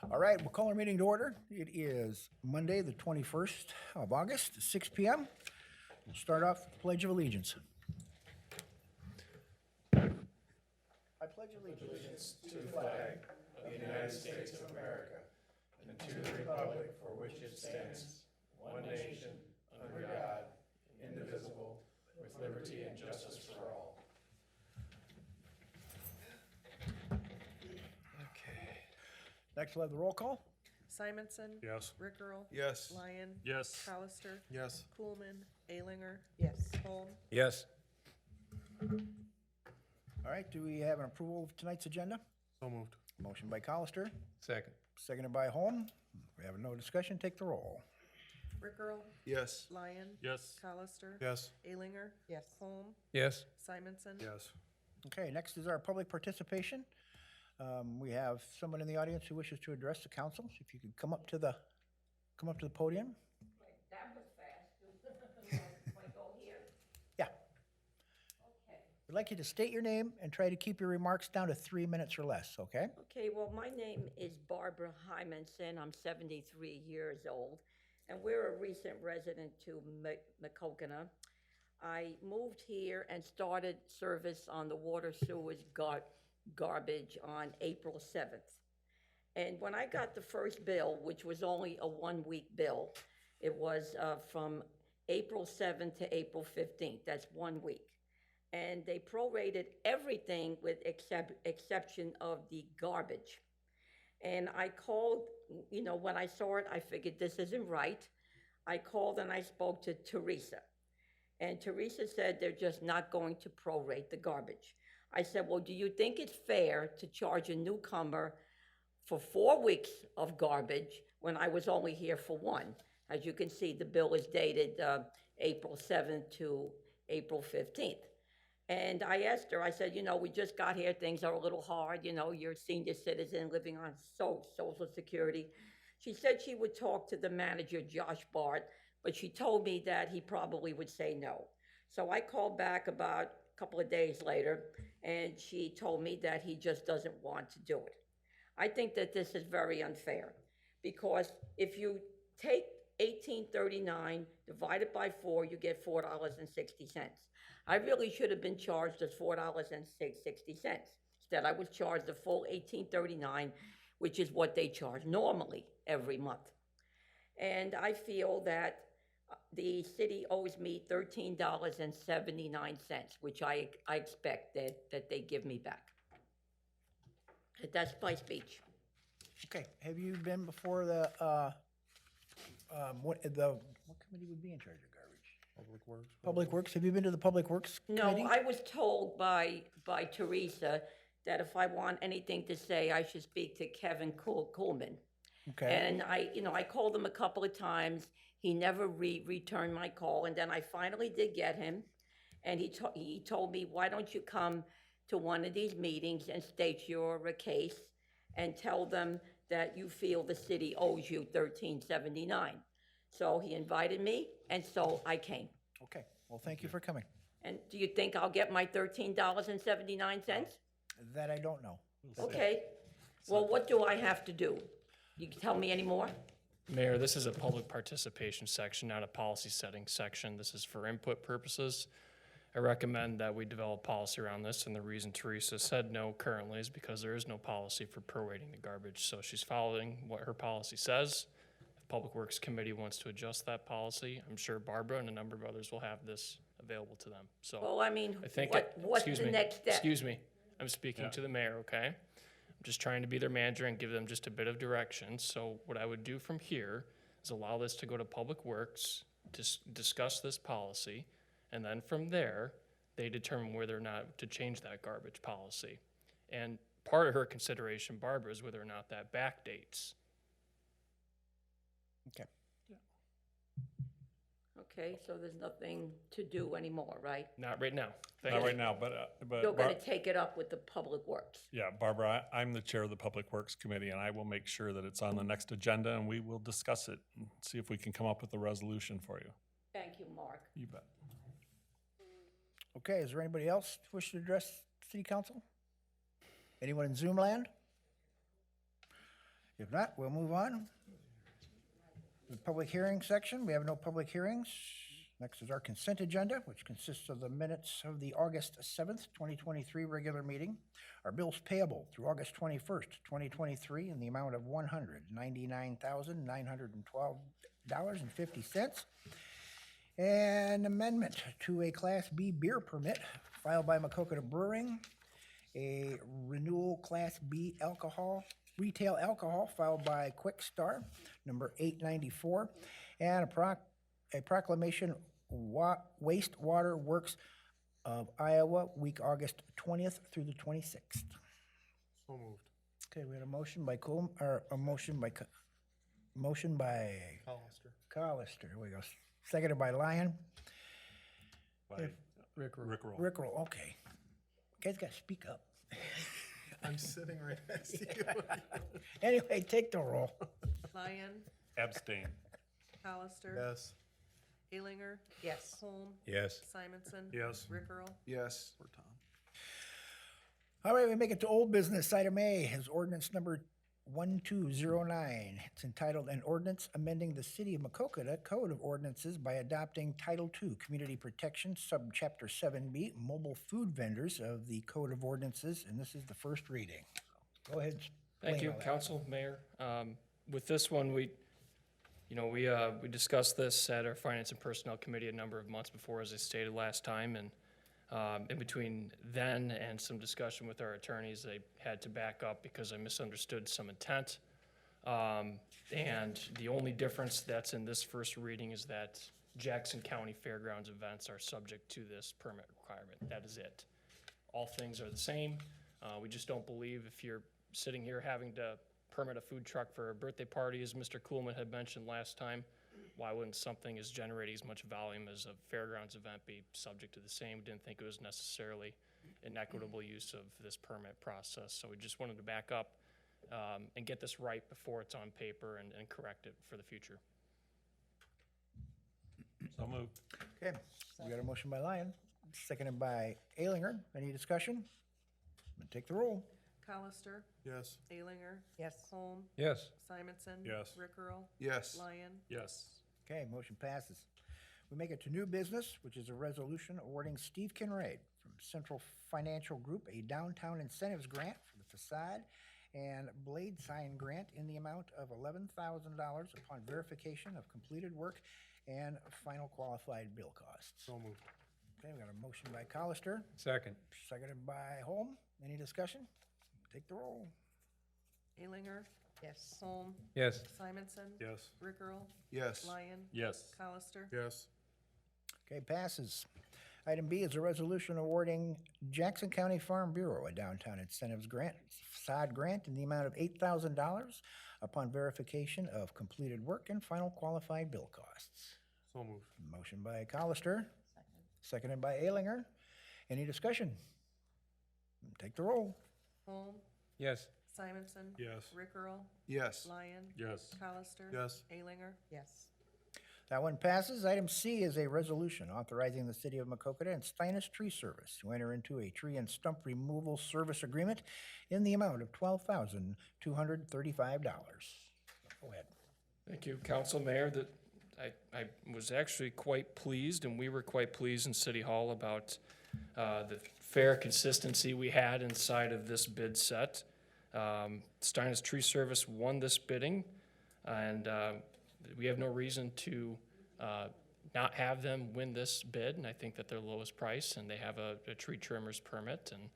All right, we'll call our meeting to order. It is Monday, the 21st of August, 6 p.m. We'll start off with the Pledge of Allegiance. I pledge allegiance To the flag of the United States of America and to the republic for which it stands, one nation, under God, indivisible, with liberty and justice for all. Next, we'll have the roll call. Simonson. Yes. Rickrell. Yes. Lyon. Yes. Hollister. Yes. Coolman. Alinger. Yes. Holm. Yes. All right, do we have an approval of tonight's agenda? So moved. Motion by Colister, Second. seconded by Holm. We have no discussion, take the roll. Rickrell. Yes. Lyon. Yes. Hollister. Yes. Alinger. Yes. Holm. Yes. Simonson. Yes. Okay, next is our public participation. We have someone in the audience who wishes to address the council. So if you could come up to the podium. That was fast. Want to go here? Yeah. Okay. We'd like you to state your name and try to keep your remarks down to 3 minutes or less, okay? Okay, well, my name is Barbara Hymanson. I'm 73 years old, and we're a recent resident to Maquoketa. I moved here and started service on the water sewage garbage on April 7th. And when I got the first bill, which was only a 1-week bill, it was from April 7th to April 15th. That's 1 week. And they prorated everything with exception of the garbage. And I called, when I saw it, I figured this isn't right. I called and I spoke to Teresa. And Teresa said they're just not going to prorate the garbage. I said, well, do you think it's fair to charge a newcomer for 4 weeks of garbage when I was only here for 1? As you can see, the bill is dated April 7th to April 15th. And I asked her, I said, we just got here, things are a little hard, you're a senior citizen living on Social Security. She said she would talk to the manager, Josh Bart, but she told me that he probably would say no. So I called back about a couple of days later, and she told me that he just doesn't want to do it. I think that this is very unfair, because if you take $18.39 divided by 4, you get $4.60. I really should have been charged as $4.60. Instead, I was charged the full $18.39, which is what they charge normally every month. And I feel that the city owes me $13.79, which I expect that they give me back. That's my speech. Okay, have you been before what committee would be in charge of garbage? Public Works. Public Works, have you been to the Public Works Committee? No, I was told by Teresa that if I want anything to say, I should speak to Kevin Coolman. Okay, And I called him a couple of times. He never returned my call, and then I finally did get him, and he told me, why don't you come to one of these meetings and state your case and tell them that you feel the city owes you $13.79. So he invited me, and so I came. okay, well, thank you for coming. And do you think I'll get my $13.79? That I don't know. Okay. Well, what do I have to do? You can tell me any more? Mayor, this is a public participation section, not a policy setting section. This is for input purposes. I recommend that we develop policy around this, and the reason Teresa said no currently is because there is no policy for prorating the garbage. So she's following what her policy says. If Public Works Committee wants to adjust that policy, I'm sure Barbara and a number of others will have this available to them. So Well, I mean, I think what's the next step? Excuse me, I'm speaking to the mayor, okay? I'm just trying to be their manager and give them just a bit of direction. So what I would do from here is allow this to go to Public Works, discuss this policy, and then from there, they determine whether or not to change that garbage policy. And part of her consideration, Barbara, is whether or not that backdates. Okay. Okay, so there's nothing to do anymore, right? Not right now. Thank Not you. right now, but You're gonna take it up with the Public Works. yeah, Barbara, I'm the chair of the Public Works Committee, and I will make sure that it's on the next agenda, and we will discuss it and see if we can come up with a resolution for you. Thank you, Mark. You bet. Okay, is there anybody else wish to address City Council? Anyone in Zoom land? If not, we'll move on. The public hearing section, we have no public hearings. Next is our consent agenda, which consists of the minutes of the August 7th, 2023 regular meeting. Our bills payable through August 21st, 2023 in the amount of $199,912.50. An amendment to a Class B beer permit filed by Maquoketa Brewing, a Renewal Class B retail alcohol filed by Kwik Star, number 894, and a proclamation Wastewater Works of Iowa, week August 20th through the 26th. So moved. Okay, we had a motion by motion by Hollister. Collister, here we go. Seconded by Lyon. By Rickroll. Rickroll. Okay. You guys gotta speak up. I'm sitting right next to you. Anyway, take the roll. Lyon, Abstain. Hollister. Yes. Alinger. Yes. Holm. Yes. Simonson. Yes. Rickrell. Yes. We're Tom. All right, we make it to old business. Item A is ordinance number 1209. It's entitled An Ordinance Amending the City of Maquoketa Code of Ordinances by adopting Title II Community Protection, Subchapter 7B, Mobile Food Vendors of the Code of Ordinances, and this is the first reading. Go ahead. Thank you, explain all that. Council, Mayor. With this one, we discussed this at our Finance and Personnel Committee a number of months before, as I stated last time, and in between then and some discussion with our attorneys, they had to back up because I misunderstood some intent. And the only difference that's in this first reading is that Jackson County Fairgrounds events are subject to this permit requirement. That is it. All things are the same. We just don't believe if you're sitting here having to permit a food truck for a birthday party, as Mr. Coolman had mentioned last time, why wouldn't something as generating as much volume as a fairgrounds event be subject to the same? Didn't think it was necessarily an equitable use of this permit process. So we just wanted to back up and get this right before it's on paper and correct it for the future. So moved. Okay, we got a motion by Lyon, seconded by Alinger. Any discussion? Take the roll. Hollister. Yes. Alinger. Yes. Holm. Yes. Simonson. Yes. Rickrell. Yes. Lyon. Yes. Okay, motion passes. We make it to new business, which is a resolution awarding Steve Kinrade from Central Financial Group a downtown incentives grant for the façade and blade sign grant in the amount of $11,000 upon verification of completed work and final qualified bill costs. So moved. Okay, we got a motion by Collister, Second. seconded by Holm. Any discussion? Take the roll. Alinger. Yes. Holm. Yes. Simonson. Yes. Rickrell. Yes. Lyon. Yes. Hollister. Yes. Okay, passes. Item B is a resolution awarding Jackson County Farm Bureau a downtown incentives grant, facade grant in the amount of $8,000 upon verification of completed work and final qualified bill costs. So moved. Motion by Collister, seconded by Alinger. Any discussion? Take the roll. Holm. Yes. Simonson. Yes. Rickrell. Yes. Lyon. Yes. Hollister. Yes. Alinger. Yes. That one passes. Item C is a resolution authorizing the City of Maquoketa and Steinis Tree Service to enter into a tree and stump removal service agreement in the amount of $12,235. Go ahead. Thank you, Council, Mayor. That I was actually quite pleased, and we were quite pleased in City Hall about the fair consistency we had inside of this bid set. Steinis Tree Service won this bidding, and we have no reason to not have them win this bid, and I think that they're lowest price, and they have a tree trimmer's permit, and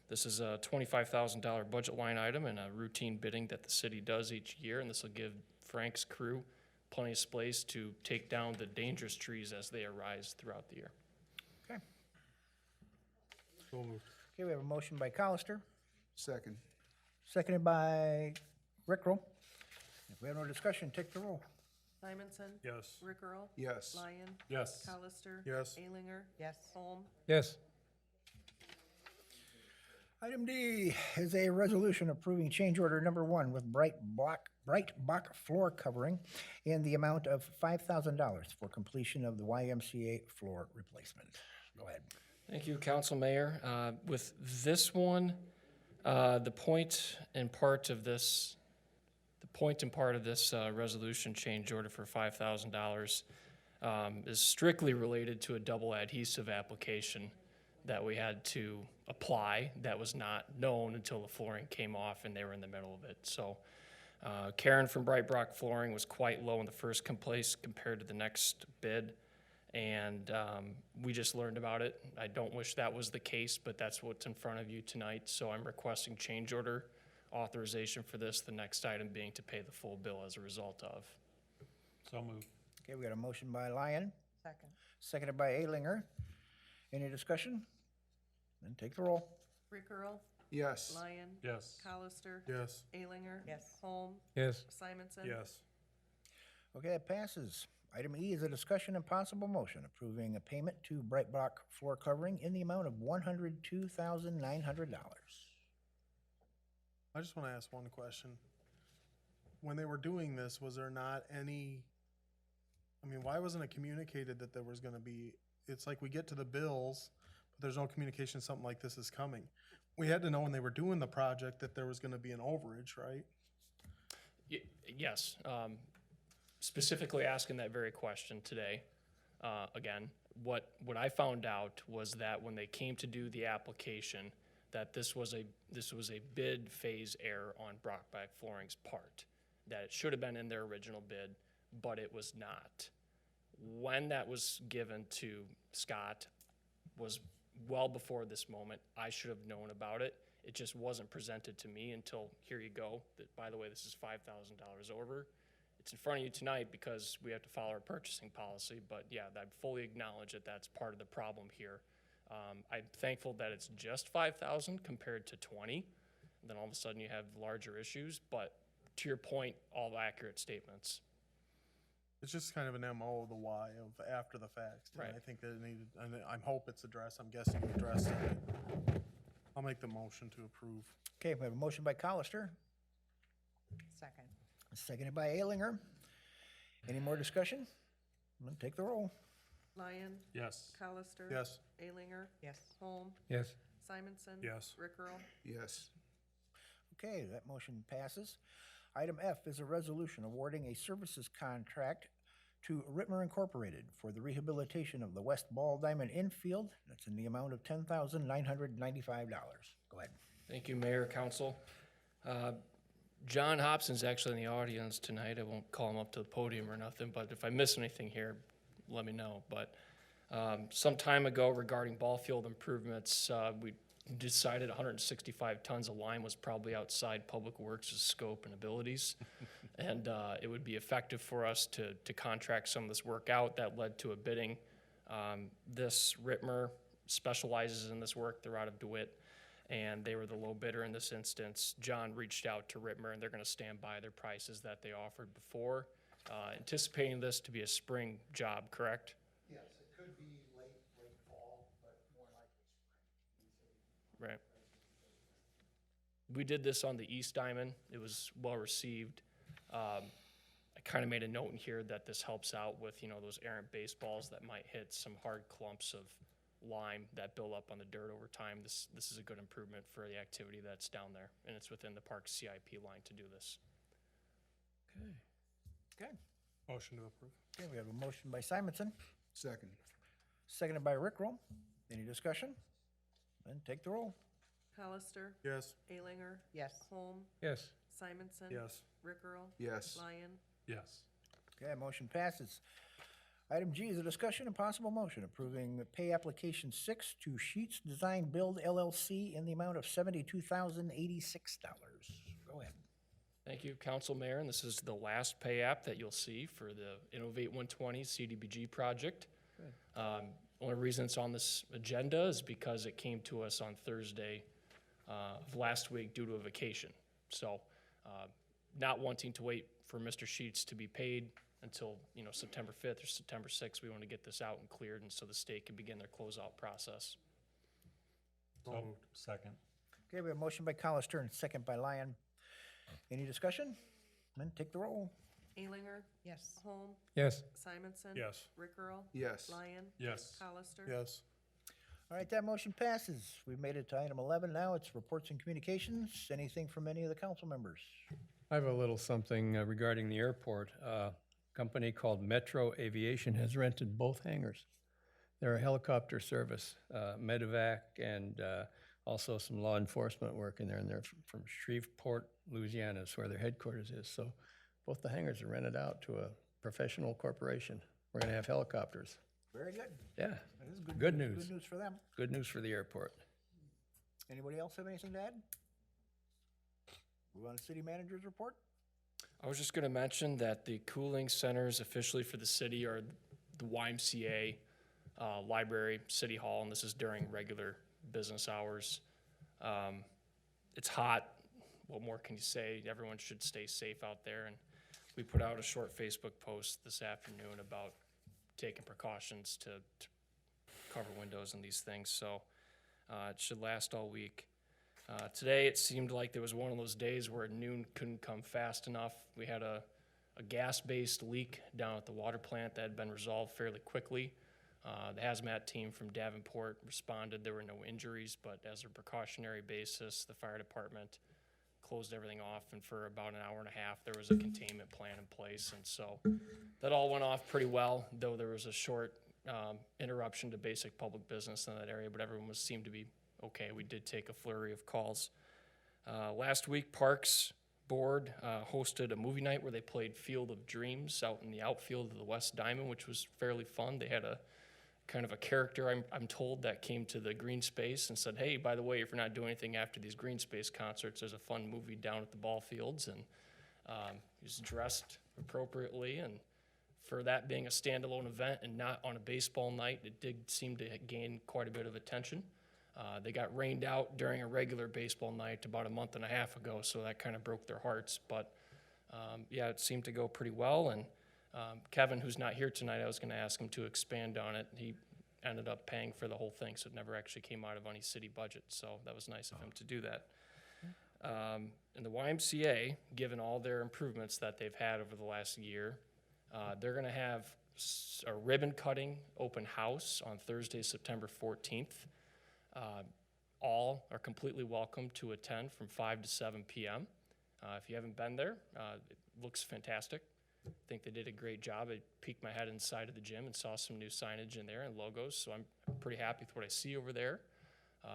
this is a $25,000 budget line item and a routine bidding that the city does each year, and this will give Frank's crew plenty of space to take down the dangerous trees as they arise throughout the year. Okay. So moved. Okay, we have a motion by Collister, Second. seconded by Rickrell. If we have no discussion, take the roll. Simonson. Yes. Rickrell. Yes. Lyon. Yes. Hollister. Yes. Alinger. Yes. Holm. Yes. Item D is a resolution approving change order number 1 with Bright Block floor covering in the amount of $5,000 for completion of the YMCA floor replacement. Go ahead. Thank you, Council Mayor. With this one, The point and part of this resolution change order for $5,000 is strictly related to a double adhesive application that we had to apply that was not known until the flooring came off and they were in the middle of it. So Karen from Bright Rock Flooring was quite low in the first place compared to the next bid. And we just learned about it. I don't wish that was the case, but that's what's in front of you tonight. So I'm requesting change order authorization for this, the next item being to pay the full bill as a result of. So moved. Okay, we got a motion by Lyon, Second. seconded by Alinger. Any discussion? Then take the roll. Rick Earl, Yes. Lyon. Yes. Colister. Yes. Alinger. Yes. Holm. Yes. Simonson. Yes. Okay, it passes. Item E is a discussion and possible motion approving a payment to Bright Rock Floor Covering in the amount of $102,900. I just want to ask one question. When they were doing this, was there not any, I mean, why wasn't it communicated that there was going to be, it's like we get to the bills, but there's no communication something like this is coming. We had to know when they were doing the project that there was going to be an overage, right? Yes, specifically asking that very question today. Again, what I found out was that when they came to do the application, that this was a bid phase error on Brockback Flooring's part, that it should have been in their original bid, but it was not. When that was given to Scott was well before this moment. I should have known about it. It just wasn't presented to me until, here you go, that, by the way, this is $5,000 over. It's in front of you tonight because we have to follow our purchasing policy, but yeah, I fully acknowledge that that's part of the problem here. I'm thankful that it's just 5,000 compared to 20, and then all of a sudden you have larger issues, but to your point, all accurate statements. It's just kind of an MO of the why of after the fact. And Right. I think that it needed, and I hope it's addressed. I'm guessing you addressed it. I'll make the motion to approve. Okay, we have a motion by Colister, Second. seconded by Alinger. Any more discussion? Then take the roll. Lyon. Yes. Colister. Yes. Alinger. Yes. Holm. Yes. Simonson. Yes. Rick Earl. Yes. Okay, that motion passes. Item F is a resolution awarding a services contract to Rittmer Incorporated for the rehabilitation of the West Ball Diamond infield. That's in the amount of $10,995. Go ahead. Thank you, Mayor, Council. John Hobson's actually in the audience tonight. I won't call him up to the podium or nothing, but if I miss anything here, let me know. But some time ago regarding ball field improvements, we decided 165 tons of lime was probably outside Public Works' scope and abilities. And it would be effective for us to contract some of this work out. That led to a bidding. This Rittmer specializes in this work. They're out of DeWitt, and they were the low bidder in this instance. John reached out to Rittmer, and they're going to stand by their prices that they offered before. Anticipating this to be a spring job, correct? Yes, it could be late fall, but more likely spring. Right. We did this on the East Diamond. It was well received. I kind of made a note in here that this helps out with, those errant baseballs that might hit some hard clumps of lime that build up on the dirt over time. This is a good improvement for the activity that's down there, and it's within the park CIP line to do this. Okay. Motion to approve. Okay, we have a motion by Simonson, Second. seconded by Rickroll. Any discussion? Then take the roll. Colister. Yes. Alinger. Yes. Holm. Yes. Simonson. Yes. Rick Earl. Yes. Lyon. Yes. Okay, motion passes. Item G is a discussion and possible motion approving pay application 6 to Sheets Design Build LLC in the amount of $72,086. Go ahead. Thank you, Council Mayor, and this is the last pay app that you'll see for the Innovate 120 CDBG project. Only reason it's on this agenda is because it came to us on Thursday of last week due to a vacation. So not wanting to wait for Mr. Sheets to be paid until, September 5th or September 6th, we want to get this out and cleared, and so the state can begin their closeout process. So second. Okay, we have a motion by Colister and second by Lyon. Any discussion? Then take the roll. Alinger. Yes. Holm. Yes. Simonson. Yes. Rick Earl. Yes. Lyon. Yes. Colister. Yes. All right, that motion passes. We've made it to item 11 now. It's reports and communications. Anything from any of the council members? I have a little something regarding the airport. A company called Metro Aviation has rented both hangars. They're a helicopter service, medevac, and also some law enforcement work in there. And they're from Shreveport, Louisiana is where their headquarters is. So both the hangars are rented out to a professional corporation. We're going to have helicopters. Very good. Yeah, That is Good news. Good news for them. good news for the airport. Anybody else have anything to add? Move on to city manager's report. I was just gonna mention that the cooling centers officially for the city are the YMCA, library, city hall, and this is during regular business hours. It's hot, what more can you say? Everyone should stay safe out there, and we put out a short Facebook post this afternoon about taking precautions to cover windows and these things, so it should last all week. Today, it seemed like there was one of those days where noon couldn't come fast enough. We had a gas-based leak down at the water plant that had been resolved fairly quickly. The hazmat team from Davenport responded. There were no injuries, but as a precautionary basis, the fire department closed everything off, and for about an hour and a half, there was a containment plan in place, and so that all went off pretty well, though there was a short interruption to basic public business in that area, but everyone seemed to be okay. We did take a flurry of calls. Last week, Parks Board hosted a movie night where they played Field of Dreams out in the outfield of the West Diamond, which was fairly fun. They had a kind of a character, I'm told, that came to the green space and said, hey, by the way, if you're not doing anything after these green space concerts, there's a fun movie down at the ball fields, and he was dressed appropriately, and for that being a standalone event and not on a baseball night, it did seem to gain quite a bit of attention. They got rained out during a regular baseball night about a month and a half ago, so that kind of broke their hearts, but yeah, it seemed to go pretty well, and Kevin, who's not here tonight, I was gonna ask him to expand on it. He ended up paying for the whole thing, so it never actually came out of any city budget, so that was nice of him to do that. And the YMCA, given all their improvements that they've had over the last year, they're gonna have a ribbon cutting open house on Thursday, September 14th. All are completely welcome to attend from 5 to 7 p.m. If you haven't been there, it looks fantastic. I think they did a great job. I peeked my head inside of the gym and saw some new signage in there and logos, so I'm pretty happy with what I see over there.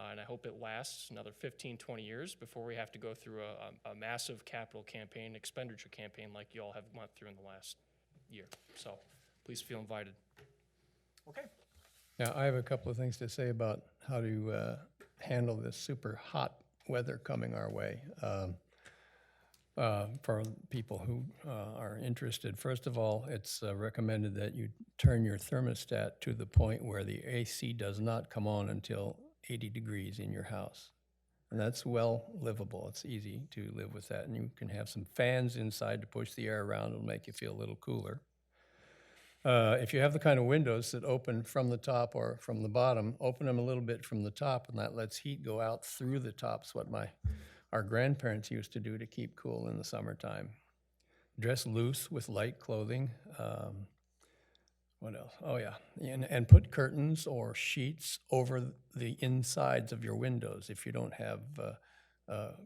And I hope it lasts another 15, 20 years before we have to go through a massive capital campaign, expenditure campaign like you all have went through in the last year. So please feel invited. Okay. Now, I have a couple of things to say about how to handle this super hot weather coming our way. For people who are interested, first of all, it's recommended that you turn your thermostat to the point where the AC does not come on until 80 degrees in your house. And that's well livable. It's easy to live with that. And you can have some fans inside to push the air around. It'll make you feel a little cooler. If you have the kind of windows that open from the top or from the bottom, open them a little bit from the top, and that lets heat go out through the top. It's what our grandparents used to do to keep cool in the summertime. Dress loose with light clothing. What else? Oh, yeah. And put curtains or sheets over the insides of your windows if you don't have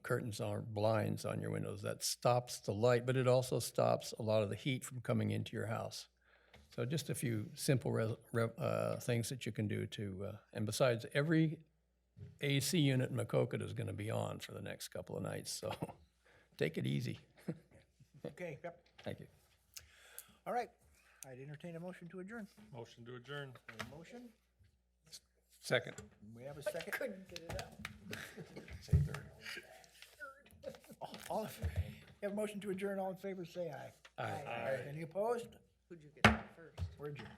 curtains or blinds on your windows. That stops the light, but it also stops a lot of the heat from coming into your house. So just a few simple things that you can do to, and besides, every AC unit in Maquoketa is going to be on for the next couple of nights, so take it easy. Okay, yep. Thank you. All right. I'd entertain a motion to adjourn. Motion to adjourn. A motion? Second. We have a second. Couldn't get it out. Say third. All, we have a motion to adjourn. All in favor, say aye. Aye. Any opposed? Who'd you get out first? We're adjourned.